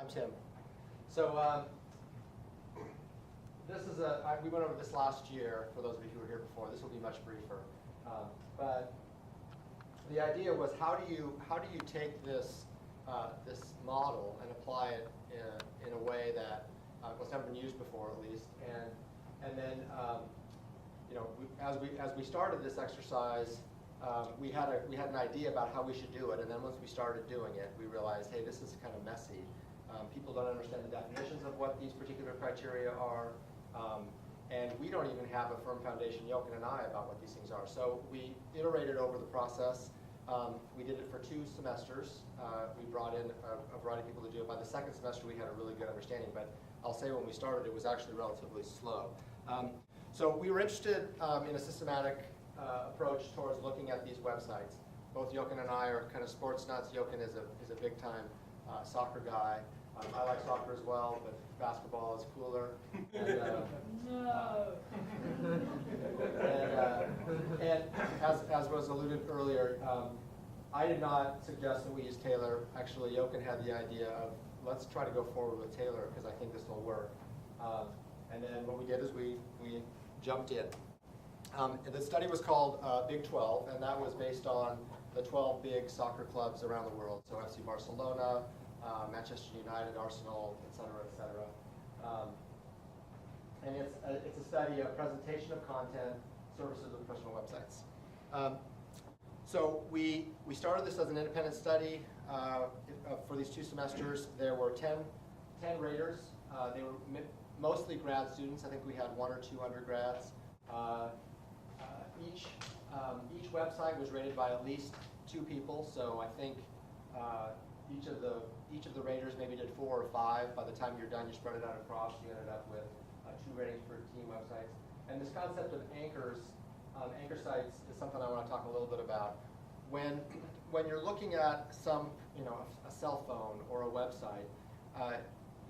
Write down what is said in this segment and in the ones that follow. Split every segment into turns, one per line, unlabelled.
I'm Tim. So this is we went over this last year. For those of you who were here before, this will be much briefer. But the idea was, how do you take this this model and apply it in a way that was never been used before, at least, and then you know, as we started this exercise, we had an idea about how we should do it, and then once we started doing it, we realized, hey, this is kind of messy. People don't understand the definitions of what these particular criteria are, and we don't even have a firm foundation, Jochen and I, about what these things are. So we iterated over the process. We did it for 2 semesters. We brought in a variety of people to do it. By the second semester, we had a really good understanding, but I'll say when we started, it was actually relatively slow. So we were interested in a systematic approach towards looking at these websites. Both Jochen and I are kind of sports nuts. Jochen is a big-time soccer guy. I like soccer as well, but basketball is cooler. And,
No.
and as was alluded earlier, I did not suggest that we use Taylor. Actually, Jochen had the idea of, let's try to go forward with Taylor because I think this will work. And then what we did is we jumped in. The study was called Big 12, and that was based on the 12 big soccer clubs around the world. So FC Barcelona, Manchester United, Arsenal, et cetera, et cetera. And it's a study of presentation of content, services of professional websites. So we started this as an independent study for these 2 semesters. There were 10 raters. They were mostly grad students. I think we had 1 or 2 undergrads. Each website was rated by at least 2 people. So I think each of the raters maybe did 4 or 5. By the time you're done, you spread it out across. You ended up with 2 ratings for team websites. And this concept of anchor sites is something I want to talk a little bit about. When you're looking at a cell phone or a website,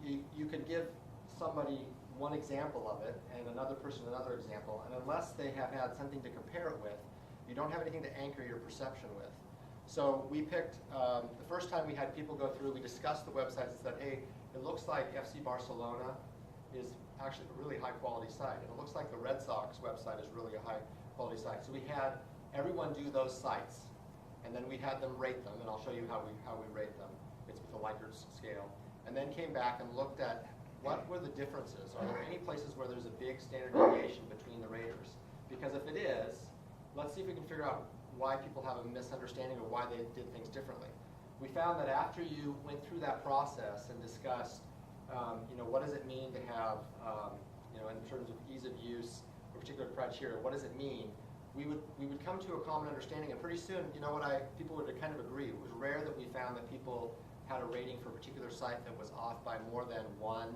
you can give somebody one example of it and another person another example, and unless they have had something to compare it with, you don't have anything to anchor your perception with. So we picked, the first time we had people go through, we discussed the websites and said, hey, it looks like FC Barcelona is actually a really high quality site, and it looks like the Red Sox website is really a high quality site. So we had everyone do those sites, and then we had them rate them, and I'll show you how we rate them. It's with the Likert scale. And then came back and looked at what were the differences. Are there any places where there's a big standard deviation between the raters? Because if it is, let's see if we can figure out why people have a misunderstanding or why they did things differently. We found that after you went through that process and discussed, what does it mean to have, in terms of ease of use or particular criteria, what does it mean? We would come to a common understanding, and pretty soon, people would kind of agree. It was rare that we found that people had a rating for a particular site that was off by more than 1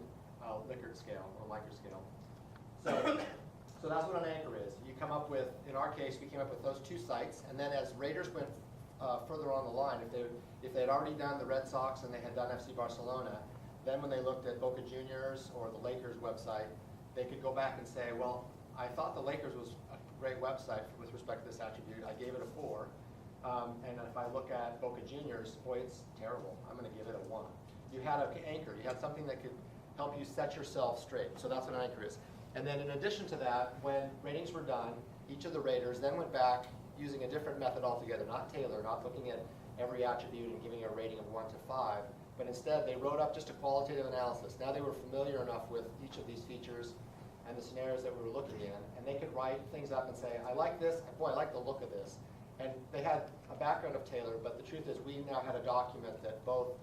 Likert scale or Likert scale. So that's what an anchor is. You come up with, in our case, we came up with those 2 sites, and then as raters went further on the line, if they had already done the Red Sox and they had done FC Barcelona, then when they looked at Boca Juniors or the Lakers website, they could go back and say, well, I thought the Lakers was a great website with respect to this attribute. I gave it a 4. And if I look at Boca Juniors, boy, it's terrible. I'm going to give it a 1. You had an anchor. You had something that could help you set yourself straight. So that's what an anchor is. And then in addition to that, when ratings were done, each of the raters then went back using a different method altogether, not Taylor, not looking at every attribute and giving a rating of 1 to 5, but instead they wrote up just a qualitative analysis. Now they were familiar enough with each of these features and the scenarios that we were looking in, and they could write things up and say, I like this, boy, I like the look of this. And they had a background of Taylor, but the truth is we now had a document that both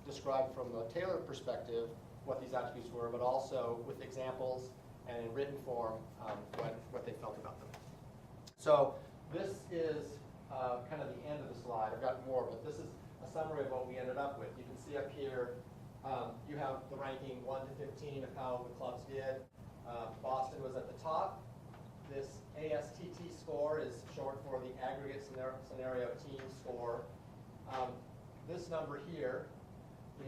described from the Taylor perspective what these attributes were, but also with examples and in written form what they felt about them. So this is kind of the end of the slide. I've got more, but this is a summary of what we ended up with. You can see up here, you have the ranking 1 to 15 of how the clubs did. Boston was at the top. This ASTT score is short for the aggregate scenario team score. This number here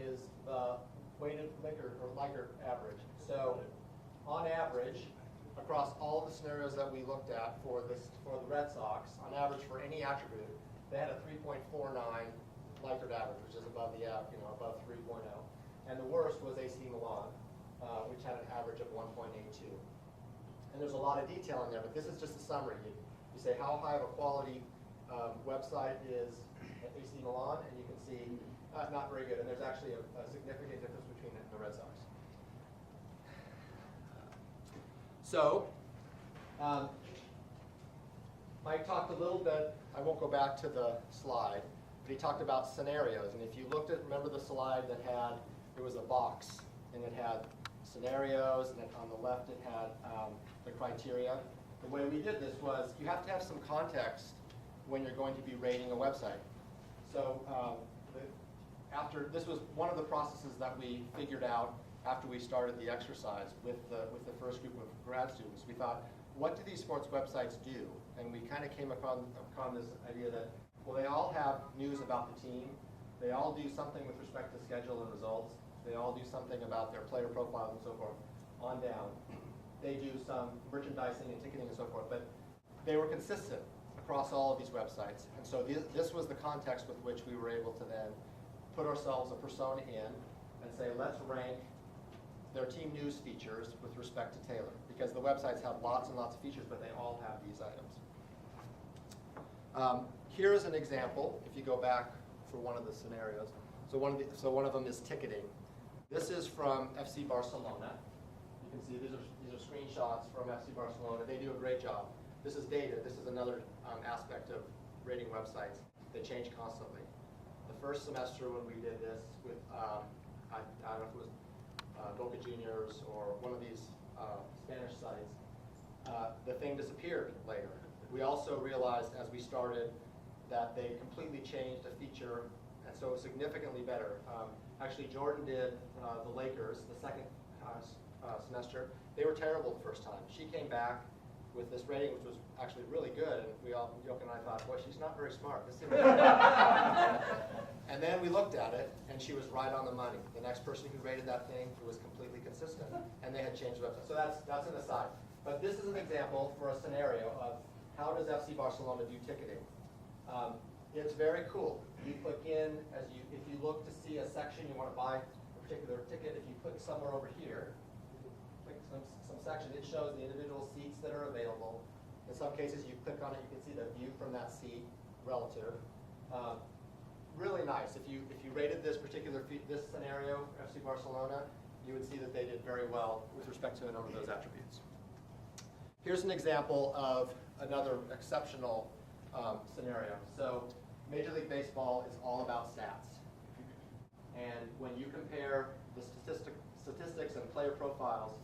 is the weighted Likert average. So on average, across all of the scenarios that we looked at for the Red Sox, on average for any attribute, they had a 3.49 Likert average, which is above the above 3.0. and the worst was AC Milan, which had an average of 1.82. And there's a lot of detail in there, but this is just a summary. You say how high of a quality website is AC Milan, and you can see not very good. And there's actually a significant difference between the Red Sox. So, Mike talked a little bit, I won't go back to the slide, but he talked about scenarios. And if you looked at, remember the slide that had, it was a box, and it had scenarios, and on the left it had the criteria. The way we did this was, you have to have some context when you're going to be rating a website. So this was one of the processes that we figured out after we started the exercise with the first group of grad students. We thought, what do these sports websites do? And we kind of came upon this idea that, well, they all have news about the team. They all do something with respect to schedule and results. They all do something about their player profiles and so forth, on down. They do some merchandising and ticketing and so forth, but they were consistent across all of these websites. And so this was the context with which we were able to then put ourselves a persona in and say, let's rank their team news features with respect to Taylor, because the websites have lots and lots of features, but they all have these items. Here's an example, if you go back for one of the scenarios. So one of them is ticketing. This is from FC Barcelona. You can see these are screenshots from FC Barcelona. They do a great job. This is data. This is another aspect of rating websites. They change constantly. The first semester when we did this with, I don't know if it was Boca Juniors or one of these Spanish sites, the thing disappeared later. We also realized as we started that they completely changed a feature, and so it was significantly better. Actually, Jordan did the Lakers the second semester. They were terrible the first time. She came back with this rating, which was actually really good, and we all, Yoke and I thought, boy, she's not very smart. And then we looked at it, and she was right on the money. The next person who rated that thing was completely consistent, and they had changed the website. So that's an aside. But this is an example for a scenario of how does FC Barcelona do ticketing. It's very cool. You click in, if you look to see a section you want to buy a particular ticket, if you click somewhere over here, click some section, it shows the individual seats that are available. In some cases, you click on it, you can see the view from that seat relative. Really nice. If you rated this particular this scenario, FC Barcelona, you would see that they did very well with respect to a number of those attributes. Here's an example of another exceptional scenario. So Major League Baseball is all about stats. And when you compare the statistics and player profiles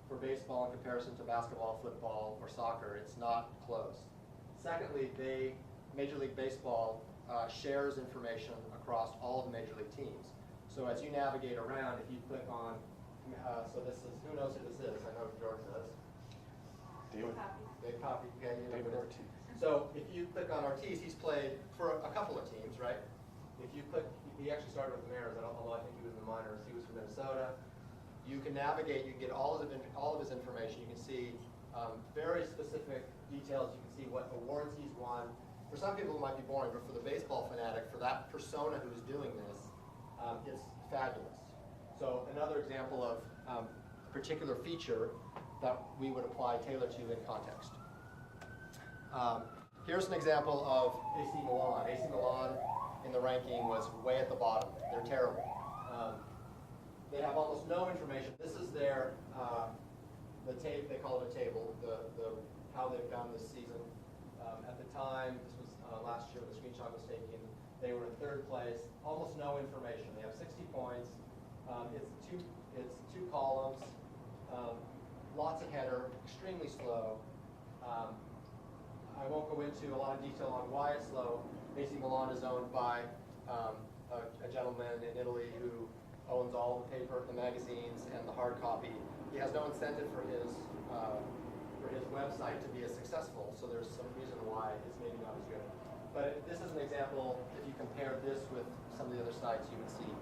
for baseball in comparison to basketball, football, or soccer, it's not close. Secondly, Major League Baseball shares information across all of the Major League teams. So as you navigate around, if you click on, so this is, who knows who this is? I know Jordan does.
David.
David Poppy. Okay,
David Ortiz.
So if you click on Ortiz, he's played for a couple of teams, right? If you click, he actually started with the Mariners, although I think he was in the minors. He was from Minnesota. You can navigate, you can get all of his information. You can see very specific details. You can see what awards he's won. For some people it might be boring, but for the baseball fanatic, for that persona who's doing this, it's fabulous. So another example of a particular feature that we would apply Taylor to in context. Here's an example of AC Milan. AC Milan in the ranking was way at the bottom. They're terrible. They have almost no information. This is their they call it a table, how they've done this season. At the time, this was last year, the screenshot was taken, they were in third place, almost no information. They have 60 points. It's two columns, lots of header, extremely slow. I won't go into a lot of detail on why it's slow. AC Milan is owned by a gentleman in Italy who owns all the paper, the magazines, and the hard copy. He has no incentive for his website to be as successful, so there's some reason why it's maybe not as good. But this is an example, if you compare this with some of the other sites, you would see